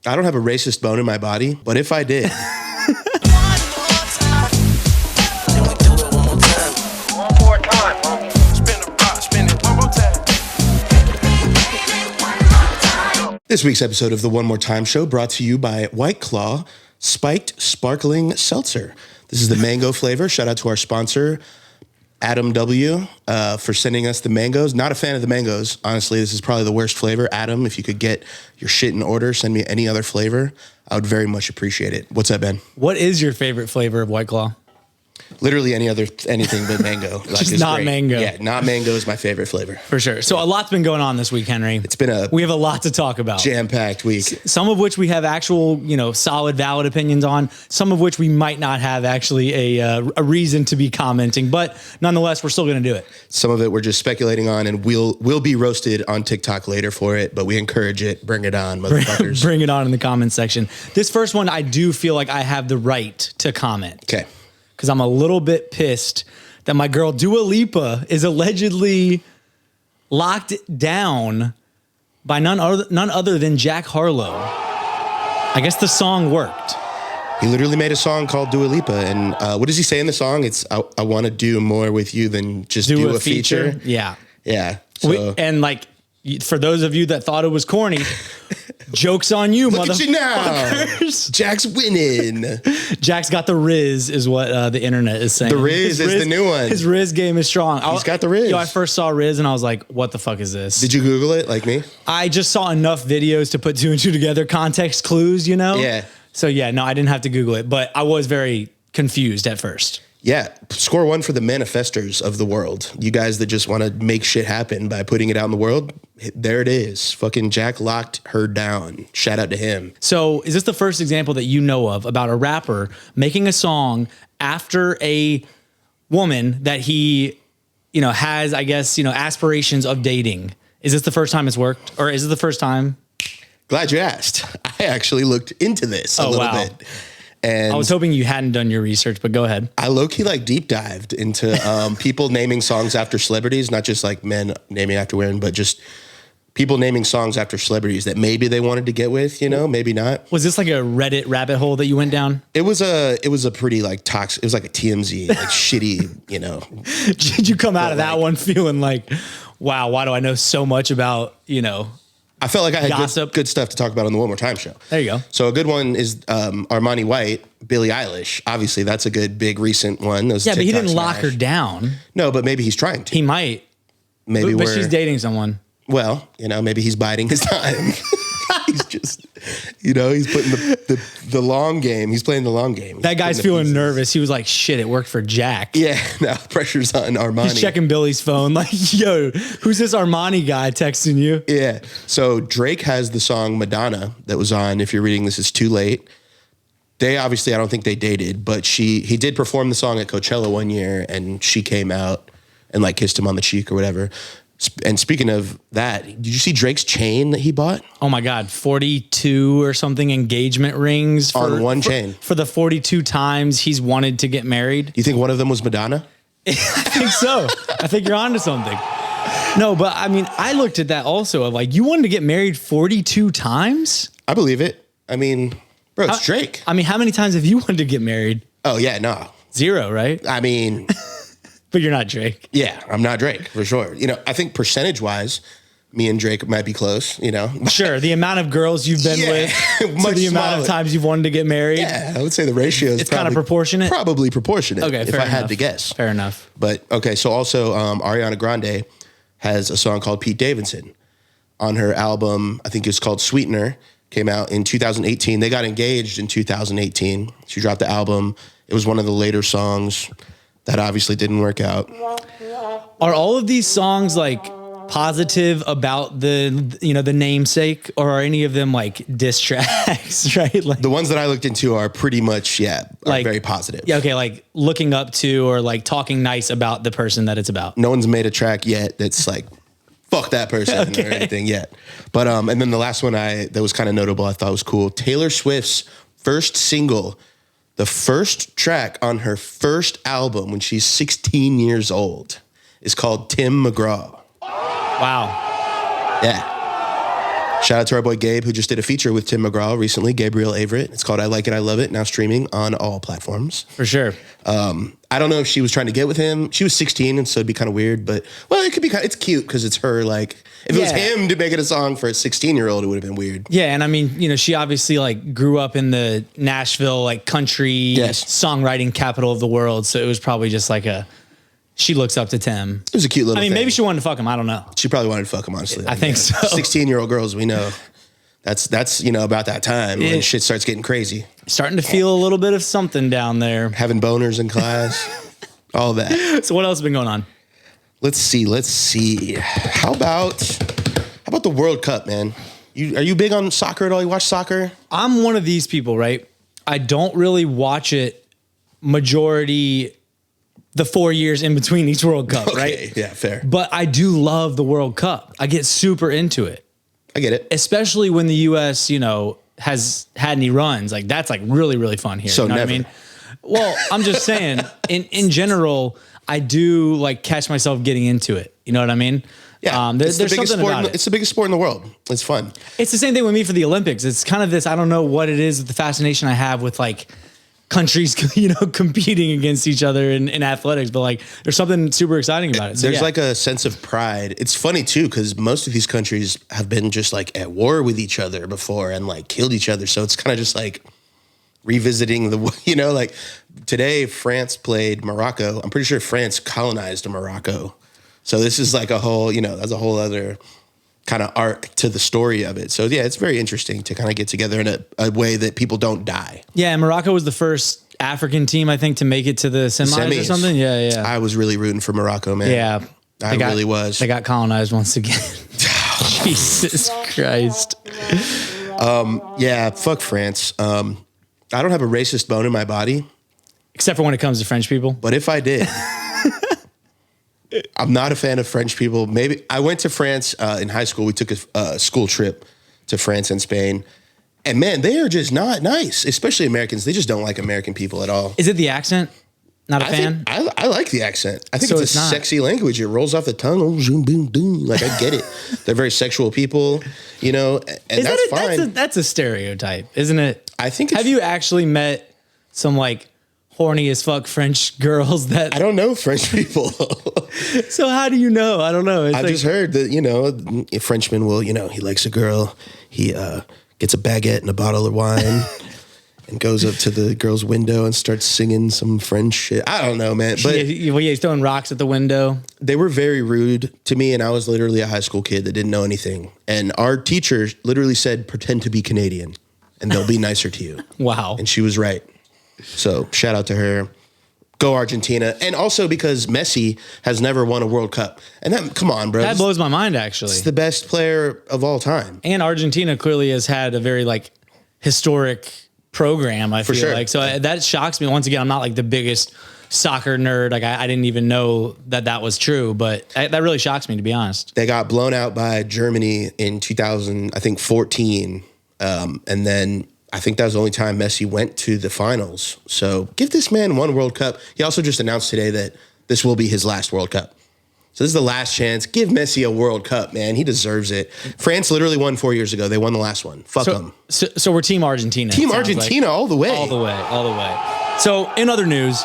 I don't have a racist bone in my body, but if I did... This week's episode of the One More Time Show brought to you by White Claw Spiked Sparkling Seltzer. This is the mango flavor. Shout out to our sponsor, Adam W., for sending us the mangoes. Not a fan of the mangoes. Honestly, this is probably the worst flavor. Adam, if you could get your shit in order, send me any other flavor. I would very much appreciate it. What's up, Ben? What is your favorite flavor of White Claw? Literally anything but mango. Just not great. Mango. Yeah, not mango is my favorite flavor. For sure. So a lot's been going on this week, Henry. We have a lot to talk about. Jam-packed week. Some of which we have actual, solid, valid opinions on. Some of which we might not have actually a reason to be commenting. But nonetheless, we're still going to do it. Some of it we're just speculating on, and we'll be roasted on TikTok later for it. But we encourage it. Bring it on, motherfuckers. Bring it on in the comments section. This first one, I do feel like I have the right to comment. Okay. Because I'm a little bit pissed that my girl Dua Lipa is allegedly locked down by none other than Jack Harlow. I guess the song worked. He literally made a song called Dua Lipa, and what does he say in the song? It's I want to do more with you than just do a feature. Yeah. Yeah. So. For those of you that thought it was corny, joke's on you, Look motherfuckers. at you now. Jack's winning. Jack's got the Riz, is what the internet is saying. The Riz is the new one. His Riz game is strong. He's got the Riz. I first saw Riz and I was like, what the fuck is this? Did you Google it like me? I just saw enough videos to put two and two together, context clues, Yeah. So yeah, no, I didn't have to Google it, but I was very confused at first. Yeah, score one for the manifestors of the world. You guys that just want to make shit happen by putting it out in the world, there it is. Fucking Jack locked her down. Shout out to him. So is this the first example that you know of about a rapper making a song after a woman that he, has, I guess, aspirations of dating? Is this the first time it's worked? Or is it the first time? Glad you asked. I actually looked into this a little bit. And I was hoping you hadn't done your research, but go ahead. I low-key deep dived into people naming songs after celebrities, not just like men naming after women, but just people naming songs after celebrities that maybe they wanted to get with, maybe not. Was this like a Reddit rabbit hole that you went down? It was a pretty toxic, it was like a TMZ, shitty, Did you come out of that one feeling like, wow, why do I know so much about, I felt like I had good stuff to talk about on the One More Time show. There you go. So a good one is Armani White, Billie Eilish. Obviously, that's a good, big, recent one. But he didn't lock her down. No, but maybe he's trying to. He might. But she's dating someone. Well, maybe he's biding his time. He's just, he's putting the long game. He's playing the long game. That guy's feeling nervous. He was like, shit, it worked for Jack. Yeah, now pressure's on Armani. He's checking Billy's phone like, yo, who's this Armani guy texting you? Yeah. So Drake has the song Madonna that was on, if you're reading this, It's Too Late. They obviously, I don't think they dated, but he did perform the song at Coachella one year, and she came out and kissed him on the cheek or whatever. And speaking of that, did you see Drake's chain that he bought? Oh my God, 42 or something engagement rings on one chain for the 42 times he's wanted to get married. You think one of them was Madonna? I think so. I think you're onto something. No, but I mean, I looked at that also of you wanted to get married 42 times? I believe it. I mean, bro, it's Drake. I mean, how many times have you wanted to get married? Oh yeah, no. 0, right? I mean... But you're not Drake. Yeah, I'm not Drake, for sure. I think percentage-wise, me and Drake might be close, Sure, the amount of girls you've been with to the amount of times you've wanted to get married. Yeah, I would say the ratio is kind of proportionate? Probably proportionate, okay, if I had to guess. Fair enough. But, okay, so also Ariana Grande has a song called Pete Davidson on her album, I think it's called Sweetener, came out in 2018. They got engaged in 2018. She dropped the album. It was one of the later songs. That obviously didn't work out. Are all of these songs positive about the namesake, or are any of them diss tracks, right? The ones that I looked into are pretty much, very positive. Yeah, okay, looking up to or talking nice about the person that it's about. No one's made a track yet that's fuck that person or anything yet. But and then the last one that was kind of notable, I thought was cool. Taylor Swift's first single, the first track on her first album when she's 16 years old, is called Tim McGraw. Wow. Yeah. Shout out to our boy Gabe, who just did a feature with Tim McGraw recently, Gabriel Averett. It's called I Like It, I Love It, now streaming on all platforms. For sure. I don't know if she was trying to get with him. She was 16, and so it'd be kind of weird, but, well, it could be it's cute because it's her, like, if it was him to make it a song for a 16-year-old, it would have been weird. Yeah, and I mean, you know, she obviously, like, grew up in the Nashville, like, country songwriting capital of the world, so it was probably just like she looks up to Tim. It was a cute little thing. Maybe she wanted to fuck him. I don't know. She probably wanted to fuck him, honestly. I think so. 16-year-old girls, we know. That's you know, about that time when shit starts getting crazy. Starting to feel a little bit of something down there. Having boners in class. All that. So what else has been going on? Let's see. How about the World Cup, man? Are you big on soccer at all? You watch soccer? I'm one of these people, right? I don't really watch it majority the 4 years in between each World Cup, right? Yeah, fair. But I do love the World Cup. I get super into it. I get it. Especially when the US, you know, has had any runs. Like that's like really, really fun here. So you know never. what I mean? Well, I'm just saying, in general, I do like catch myself getting into it. You know what I mean? Yeah. There's something about it. It's the biggest sport in the world. It's fun. It's the same thing with me for the Olympics. It's kind of this, I don't know what it is, the fascination I have with like countries, you know, competing against each other in athletics, but like there's something super exciting about it. So, there's like a sense of pride. It's funny too, because most of these countries have been just like at war with each other before and like killed each other. So it's kind of just like revisiting the, you know, like today France played Morocco. I'm pretty sure France colonized Morocco. So this is like a whole, you know, that's a whole other kind of arc to the story of it. So yeah, it's very interesting to kind of get together in a way that people don't die. Yeah, and Morocco was the first African team, I think, to make it to the semis or something. Yeah. I was really rooting for Morocco, man. Yeah. I really was. They got colonized once again. Jesus Christ. Yeah, fuck France. I don't have a racist bone in my body. Except for when it comes to French people. But if I did... I'm not a fan of French people. Maybe I went to France in high school. We took a school trip to France and Spain. And man, they are just not nice, especially Americans. They just don't like American people at all. Is it the accent? Not a fan? I like the accent. I think So it's a sexy language. It rolls off the tongue. Oh, zoom, boom, boom. Like, I get it. They're very sexual people, you know, and that's fine. That's a stereotype, isn't it? I think it's... Have you actually met some like horny as fuck French girls that... I don't know French people. So how do you know? I don't know. I've just heard that, you know, a Frenchman will, you know, he likes a girl. He gets a baguette and a bottle of wine and goes up to the girl's window and starts singing some French shit. I don't know, man. But he's throwing rocks at the window. They were very rude to me, and I was literally a high school kid that didn't know anything. And our teacher literally said, pretend to be Canadian, and they'll be nicer to you. Wow. And she was right. So shout out to her. Go Argentina. And also because Messi has never won a World Cup. And that, come on, bro. That blows my mind, actually. It's the best player of all time. And Argentina clearly has had a very like historic program, I feel like. So that shocks me. Once again, I'm not like the biggest soccer nerd. Like I didn't even know that was true, but that really shocks me, to be honest. They got blown out by Germany in 2014. And then I think that was the only time Messi went to the finals. So give this man one World Cup. He also just announced today that this will be his last World Cup. So this is the last chance. Give Messi a World Cup, man. He deserves it. France literally won 4 years ago. They won the last one. Fuck them. So we're Team Argentina. Team Argentina all the way. All the way. All the way. So in other news,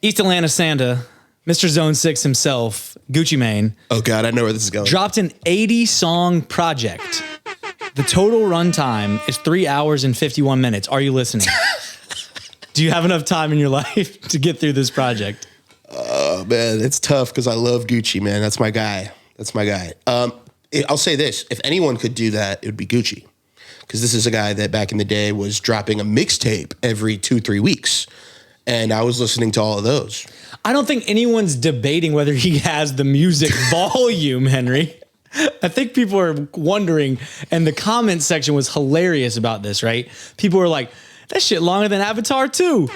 East Atlanta Santa, Mr. Zone 6 himself, Gucci Mane. Oh, God, I know where this is going. Dropped an 80-song project. The total runtime is 3 hours and 51 minutes. Are you listening? Do you have enough time in your life to get through this project? Oh, man, it's tough because I love Gucci, man. That's my guy. That's my guy. I'll say this. If anyone could do that, it would be Gucci. Because this is a guy that back in the day was dropping a mixtape every 2-3 weeks. And I was listening to all of those. I don't think anyone's debating whether he has the music volume, Henry. I think people are wondering, and the comment section was hilarious about this, right? People were like, that shit longer than Avatar 2.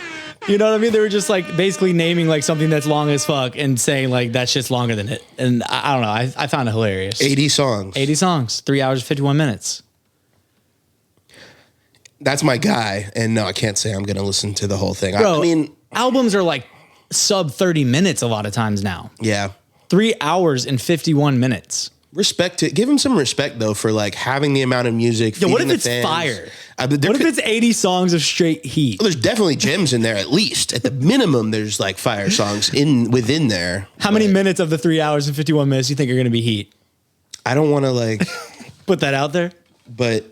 You know what I mean? They were just like basically naming like something that's long as fuck and saying like that shit's longer than it. And I don't know. I found it hilarious. 80 songs. 80 songs, 3 hours, 51 minutes. That's my guy. And no, I can't say I'm going to listen to the whole thing. Bro, I mean, albums are like sub 30 minutes a lot of times now. Yeah. 3 hours and 51 minutes. respect to give him some respect though for like having the amount of music. Yeah, what if the it's fans. fire? What if it's 80 songs of straight heat? Well, there's definitely gems in there. At least at the minimum, there's like fire songs within there. How many minutes of the 3 hours and 51 minutes you think are going to be heat? I don't want to like put that out there, but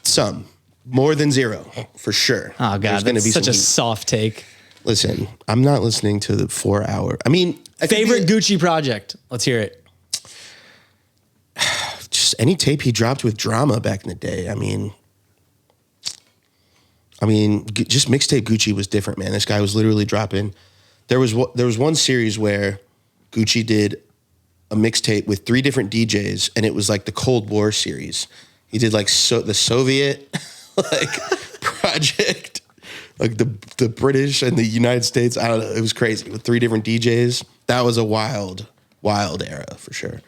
some more than zero for sure. Oh God, that's be such a soft take. Listen, I'm not listening to the 4 hour. I mean, favorite Gucci project. Let's hear it. Just any tape he dropped with Drama back in the day. I mean, just mixtape Gucci was different, man. This guy was literally dropping. There was one series where Gucci did a mixtape with 3 different DJs, and it was like the Cold War series. He did like the Soviet like project, like the British and the United States. I don't know. It was crazy with 3 different DJs. That was a wild era for sure.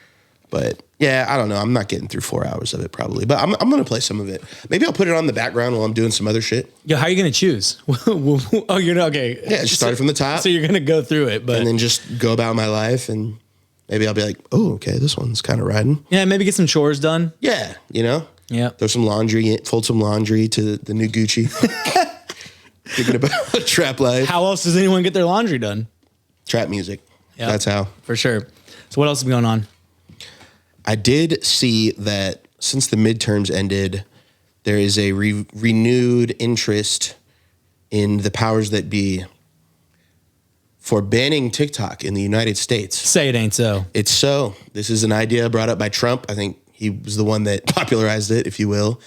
But yeah, I don't know. I'm not getting through 4 hours of it probably, but I'm going to play some of it. Maybe I'll put it on the background while I'm doing some other shit. Yo, how are you going to choose? Oh, you're not okay. Yeah, just start from the top. So you're going to go through it, but and then just go about my life, and maybe I'll be like, oh, okay, this one's kind of riding. Yeah, maybe get some chores done. Yeah, you know? Yeah. Throw some laundry, fold some laundry to the new Gucci. Thinking about trap life. How else does anyone get their laundry done? Trap music. Yep. That's how. For sure. So what else is going on? I did see that since the midterms ended, there is a renewed interest in the powers that be for banning TikTok in the United States. Say it ain't so. It's so. This is an idea brought up by Trump. I think he was the one that popularized it, if you will.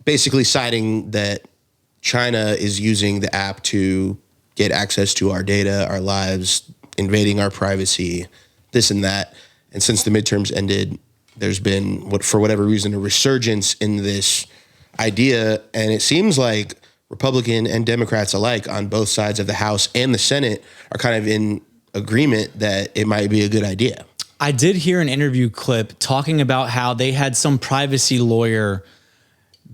Basically citing that China is using the app to get access to our data, our lives, invading our privacy, this and that. And since the midterms ended, there's been, for whatever reason, a resurgence in this idea. And it seems like Republican and Democrats alike on both sides of the House and the Senate are kind of in agreement that it might be a good idea. I did hear an interview clip talking about how they had some privacy lawyer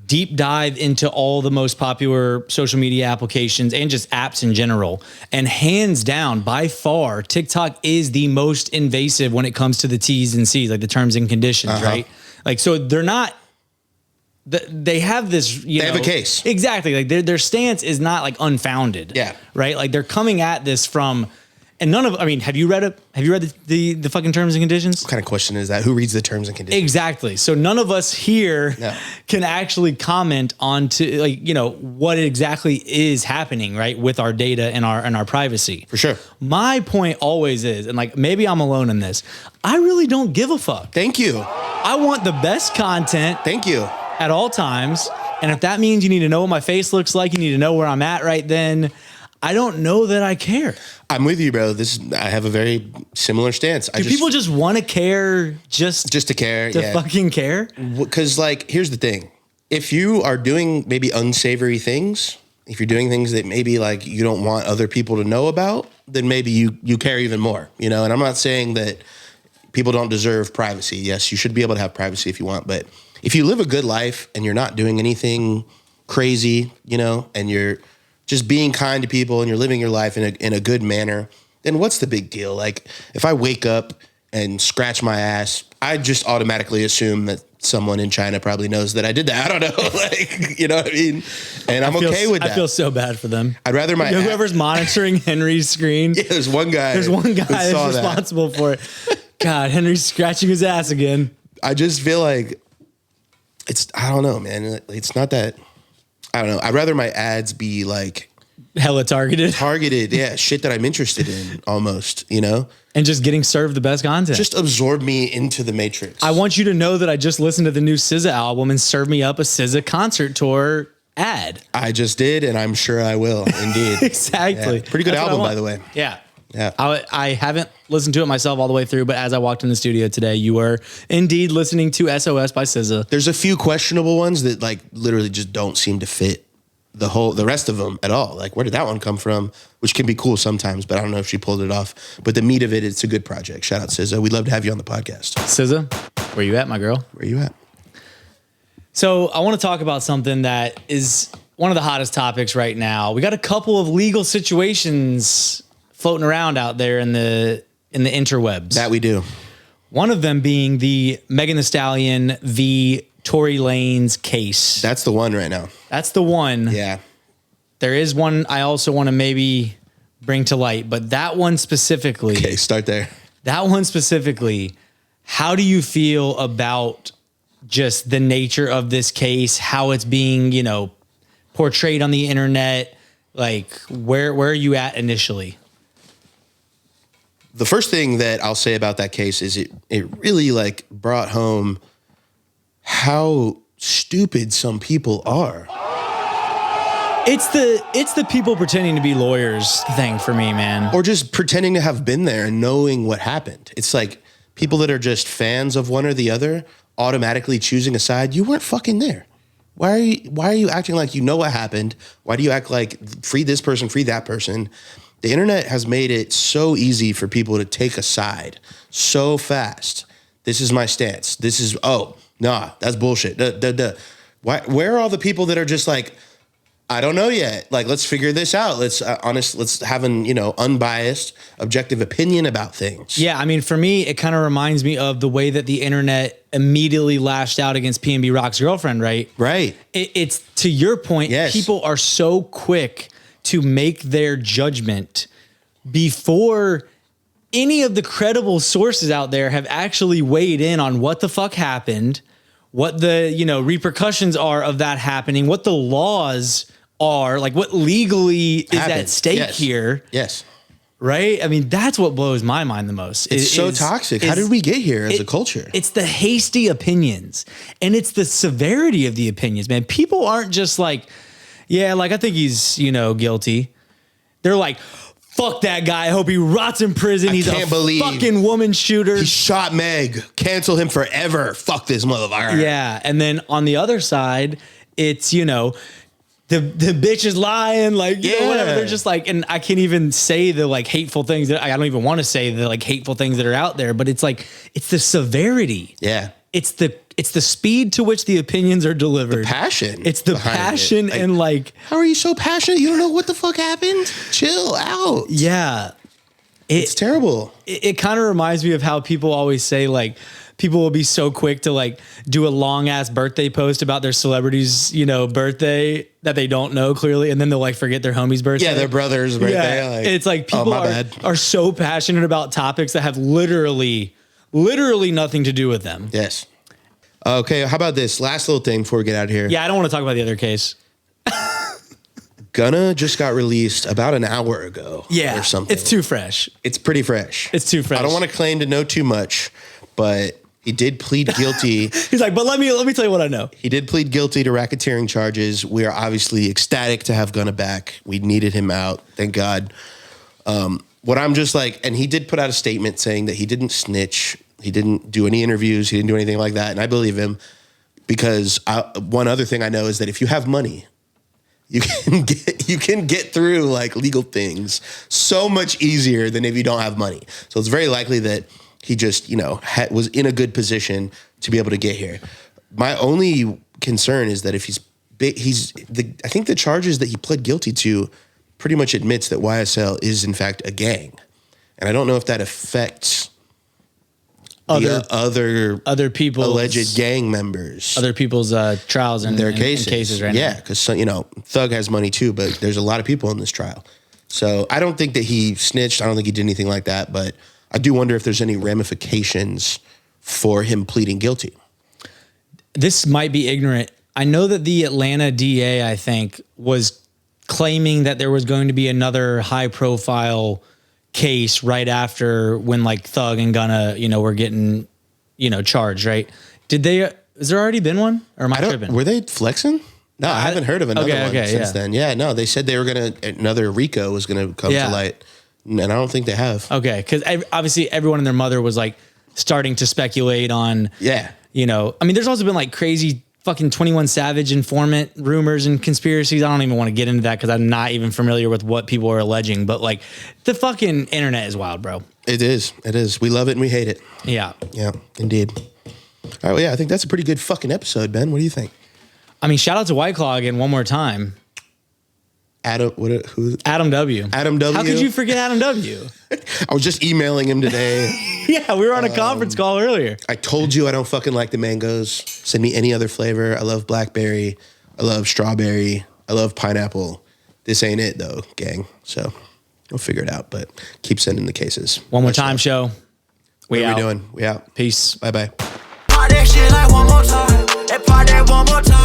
deep dive into all the most popular social media applications and just apps in general. And hands down, by far, TikTok is the most invasive when it comes to the T's and C's, like the terms and conditions, right? Like, so they're not, they have this, they have a case. Exactly. Like their stance is not like unfounded. Yeah. Right. Like they're coming at this from, and none of, I mean, have you read the fucking terms and conditions? What kind of question is that? Who reads the terms and conditions? Exactly. So none of us here can actually comment on to like, you know, what exactly is happening, right, with our data and our privacy. For sure. My point always is, and like maybe I'm alone in this, I really don't give a fuck. Thank you. I want the best content. Thank you. At all times. And if that means you need to know what my face looks like, you need to know where I'm at right then, I don't know that I care. I'm with you, bro. I have a very similar stance. Do people just want to care just to care? To fucking care? Because like, here's the thing. If you are doing maybe unsavory things, if you're doing things that maybe like you don't want other people to know about, then maybe you care even more, you know? And I'm not saying that people don't deserve privacy. Yes, you should be able to have privacy if you want, but if you live a good life and you're not doing anything crazy, you know, and you're just being kind to people and you're living your life in a good manner, then what's the big deal? Like if I wake up and scratch my ass, I just automatically assume that someone in China probably knows that I did that. I don't know. Like, you know what I mean? And I'm okay with that. I feel so bad for them. I'd rather whoever's monitoring Henry's screen. Yeah, there's one guy that's responsible for it. God, Henry's scratching his ass again. I just feel like I don't know, man. It's not that, I don't know. I'd rather my ads be like hella targeted. Yeah. Shit that I'm interested in almost, you know? And just getting served the best content. Just absorb me into the matrix. I want you to know that I just listened to the new SZA album and served me up a SZA concert tour ad. I just did, and I'm sure I will, indeed. Exactly. Yeah. Pretty good album, by the way. Yeah. Yeah. I haven't listened to it myself all the way through, but as I walked in the studio today, you were indeed listening to SOS by SZA. There's a few questionable ones that like literally just don't seem to fit the rest of them at all. Like, where did that one come from? Which can be cool sometimes, but I don't know if she pulled it off. But the meat of it, it's a good project. Shout out SZA. We'd love to have you on the podcast. SZA, where you at, my girl? Where you at? So I want to talk about something that is one of the hottest topics right now. We got a couple of legal situations floating around out there in the interwebs. That we do. One of them being the Megan Thee Stallion v. Tory Lanez case. That's the one right now. That's the one. Yeah. There is one I also want to maybe bring to light, but that one specifically. Okay, start there. That one specifically, how do you feel about just the nature of this case, how it's being, portrayed on the internet? Like, where are you at initially? The first thing that I'll say about that case is it really like brought home how stupid some people are. It's the people pretending to be lawyers thing for me, man. Or just pretending to have been there and knowing what happened. It's like people that are just fans of one or the other automatically choosing a side. You weren't fucking there. Why are you acting like you know what happened? Why do you act like free this person, free that person? The internet has made it so easy for people to take a side so fast. This is my stance. This is, that's bullshit. Where are all the people that are just like, I don't know yet. Like, let's figure this out. Let's have an, unbiased, objective opinion about things. Yeah, I mean, for me, it kind of reminds me of the way that the internet immediately lashed out against PNB Rock's girlfriend, right? Right. It's to your point, yes. People are so quick to make their judgment before any of the credible sources out there have actually weighed in on what the fuck happened, what the, repercussions are of that happening, what the laws are, like what legally is at stake here. Yes. Right? I mean, that's what blows my mind the most. It's so toxic. How did we get here as a culture? It's the hasty opinions, and it's the severity of the opinions, man. People aren't just like, yeah, like I think he's, guilty. They're like, fuck that guy. I hope he rots in prison. He's a fucking woman shooter. He shot Meg. Cancel him forever. Fuck this motherfucker. Yeah. And then on the other side, it's, the bitch is lying, like, whatever. They're just like, and I can't even say the like hateful things that I don't even want to say the like hateful things that are out there, but it's like, it's the severity. Yeah. It's the speed to which the opinions are delivered. The passion. It's the passion and like, how are you so passionate? You don't know what the fuck happened? Chill out. Yeah. It's terrible. It kind of reminds me of how people always say like, people will be so quick to like do a long ass birthday post about their celebrity's, birthday that they don't know clearly. And then they'll like forget their homie's birthday. Yeah, their brother's birthday. Yeah. Like, it's like people are so passionate about topics that have literally nothing to do with them. Yes. Okay. How about this last little thing before we get out of here? Yeah. I don't want to talk about the other case. Gunna just got released about an hour ago. Yeah. Or something. It's too fresh. It's pretty fresh. It's too fresh. I don't want to claim to know too much, but he did plead guilty. He's like, but let me tell you what I know. He did plead guilty to racketeering charges. We are obviously ecstatic to have Gunna back. We needed him out. Thank God. What I'm just like, and he did put out a statement saying that he didn't snitch. He didn't do any interviews. He didn't do anything like that. And I believe him because one other thing I know is that if you have money, you can get through like legal things so much easier than if you don't have money. So it's very likely that he just, was in a good position to be able to get here. My only concern is that if I think the charges that he pled guilty to pretty much admits that YSL is in fact a gang. And I don't know if that affects other people's alleged gang members, other people's trials and their cases right now. Yeah, because Thug has money too, but there's a lot of people in this trial. So I don't think that he snitched. I don't think he did anything like that, but I do wonder if there's any ramifications for him pleading guilty. This might be ignorant. I know that the Atlanta DA, I think, was claiming that there was going to be another high-profile case right after when like Thug and Gunna, were getting, charged, right? Has there already been one? Or am I tripping? Were they flexing? No, I haven't heard of another one since then. Yeah, no, they said they were another RICO was going to come to light. And I don't think they have. Okay, because obviously everyone and their mother was like starting to speculate on, I mean, there's also been like crazy fucking 21 Savage informant rumors and conspiracies. I don't even want to get into that because I'm not even familiar with what people are alleging. But like the fucking internet is wild, bro. It is. It is. We love it and we hate it. Yeah. Yeah, indeed. All right, well, yeah, I think that's a pretty good fucking episode, Ben. What do you think? I mean, shout out to White Claw again one more time. Adam, who? Adam W. Adam W. How could you forget Adam W? I was just emailing him today. Yeah, we were on a conference call earlier. I told you I don't fucking like the mangoes. Send me any other flavor. I love blackberry. I love strawberry. I love pineapple. This ain't it though, gang. So we'll figure it out, but keep sending the cases. One more time show. What are we doing? We out. Peace. Bye-bye. Pop that shit like one more time. And pop that one more time.